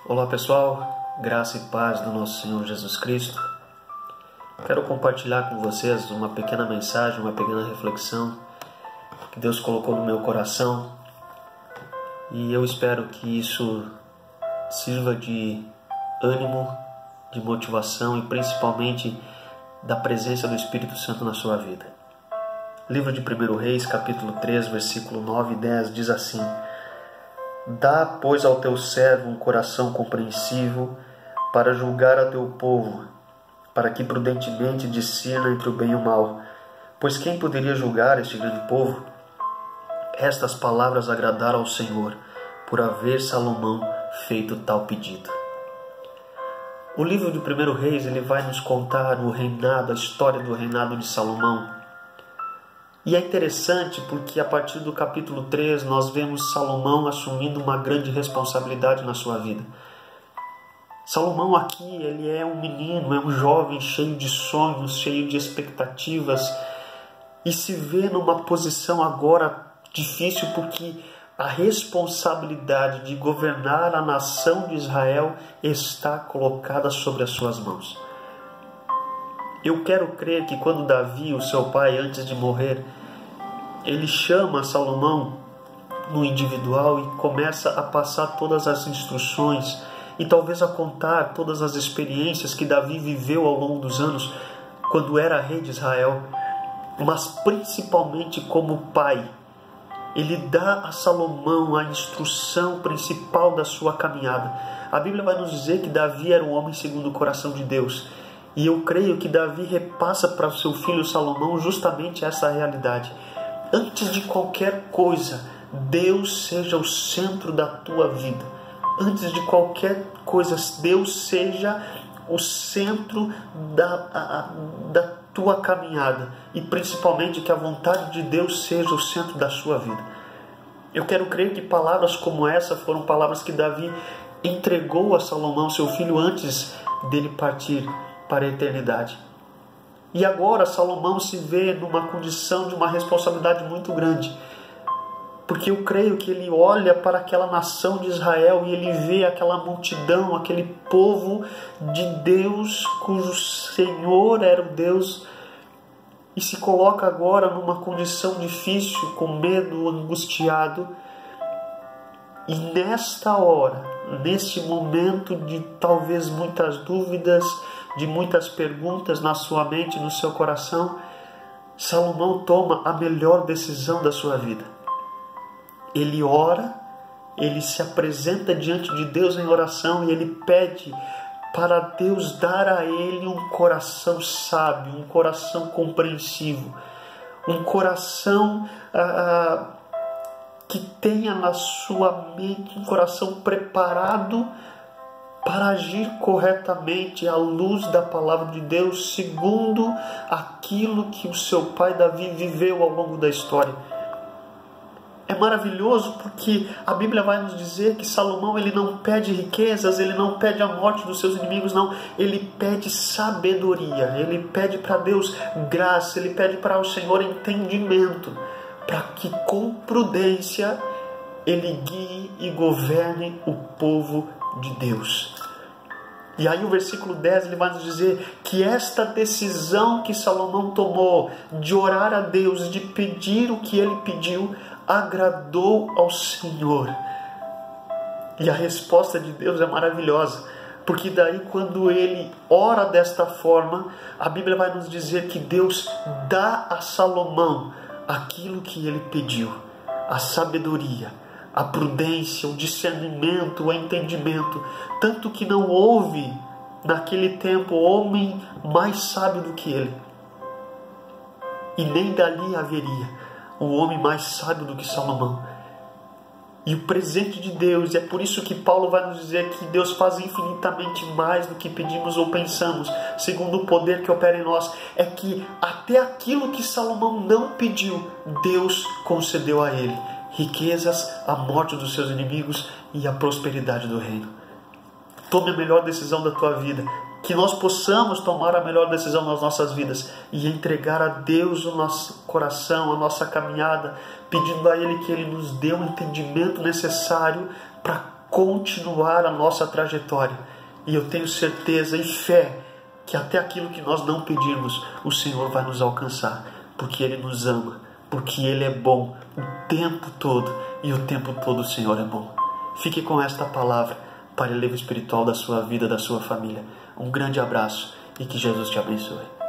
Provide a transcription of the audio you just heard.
Olá pessoal, graça e paz do nosso Senhor Jesus Cristo. Quero compartilhar com vocês uma pequena mensagem, uma pequena reflexão que Deus colocou no meu coração e eu espero que isso sirva de ânimo, de motivação e principalmente da presença do Espírito Santo na sua vida. Livro de 1 Reis, capítulo 3, versículo 9 e 10 diz assim: Dá, pois, ao teu servo um coração compreensivo para julgar a teu povo, para que prudentemente discirna entre o bem e o mal. Pois quem poderia julgar este grande povo? Estas palavras agradaram ao Senhor, por haver Salomão feito tal pedido. O livro de 1 Reis ele vai nos contar o reinado, a história do reinado de Salomão. E é interessante porque a partir do capítulo 3 nós vemos Salomão assumindo uma grande responsabilidade na sua vida. Salomão aqui ele é um menino, é um jovem cheio de sonhos, cheio de expectativas e se vê numa posição agora difícil porque a responsabilidade de governar a nação de Israel está colocada sobre as suas mãos. Eu quero crer que quando Davi, o seu pai, antes de morrer, ele chama Salomão no individual e começa a passar todas as instruções e talvez a contar todas as experiências que Davi viveu ao longo dos anos quando era rei de Israel, mas principalmente como pai. Ele dá a Salomão a instrução principal da sua caminhada. A Bíblia vai nos dizer que Davi era um homem segundo o coração de Deus. E eu creio que Davi repassa para o seu filho Salomão justamente essa realidade. Antes de qualquer coisa, Deus seja o centro da tua vida. Antes de qualquer coisa, Deus seja o centro da tua caminhada. E principalmente que a vontade de Deus seja o centro da sua vida. Eu quero crer que palavras como essa foram palavras que Davi entregou a Salomão, seu filho, antes dele partir para a eternidade. E agora Salomão se vê numa condição de uma responsabilidade muito grande, porque eu creio que ele olha para aquela nação de Israel e ele vê aquela multidão, aquele povo de Deus, cujo Senhor era o Deus, e se coloca agora numa condição difícil, com medo, angustiado. E nesta hora, neste momento de talvez muitas dúvidas, de muitas perguntas na sua mente, no seu coração, Salomão toma a melhor decisão da sua vida. Ele ora, ele se apresenta diante de Deus em oração e ele pede para Deus dar a ele um coração sábio, um coração compreensivo, um coração que tenha na sua mente um coração preparado para agir corretamente à luz da palavra de Deus, segundo aquilo que o seu pai Davi viveu ao longo da história. É maravilhoso porque a Bíblia vai nos dizer que Salomão ele não pede riquezas, ele não pede a morte dos seus inimigos, não. Ele pede sabedoria, ele pede para Deus graça, ele pede para o Senhor entendimento, para que com prudência ele guie e governe o povo de Deus. E aí o versículo 10 ele vai nos dizer que esta decisão que Salomão tomou de orar a Deus, de pedir o que ele pediu, agradou ao Senhor. E a resposta de Deus é maravilhosa, porque daí quando ele ora desta forma, a Bíblia vai nos dizer que Deus dá a Salomão aquilo que ele pediu, a sabedoria, a prudência, o discernimento, o entendimento, tanto que não houve naquele tempo homem mais sábio do que ele, e nem dali haveria um homem mais sábio do que Salomão. E o presente de Deus, e é por isso que Paulo vai nos dizer que Deus faz infinitamente mais do que pedimos ou pensamos, segundo o poder que opera em nós, é que até aquilo que Salomão não pediu, Deus concedeu a ele: riquezas, a morte dos seus inimigos e a prosperidade do reino. Tome a melhor decisão da tua vida, que nós possamos tomar a melhor decisão nas nossas vidas e entregar a Deus o nosso coração, a nossa caminhada, pedindo a Ele que Ele nos dê o entendimento necessário para continuar a nossa trajetória. E eu tenho certeza e fé que até aquilo que nós não pedirmos, o Senhor vai nos alcançar, porque Ele nos ama, porque Ele é bom o tempo todo, e o tempo todo o Senhor é bom. Fique com esta palavra para o relevo espiritual da sua vida, da sua família. Um grande abraço e que Jesus te abençoe.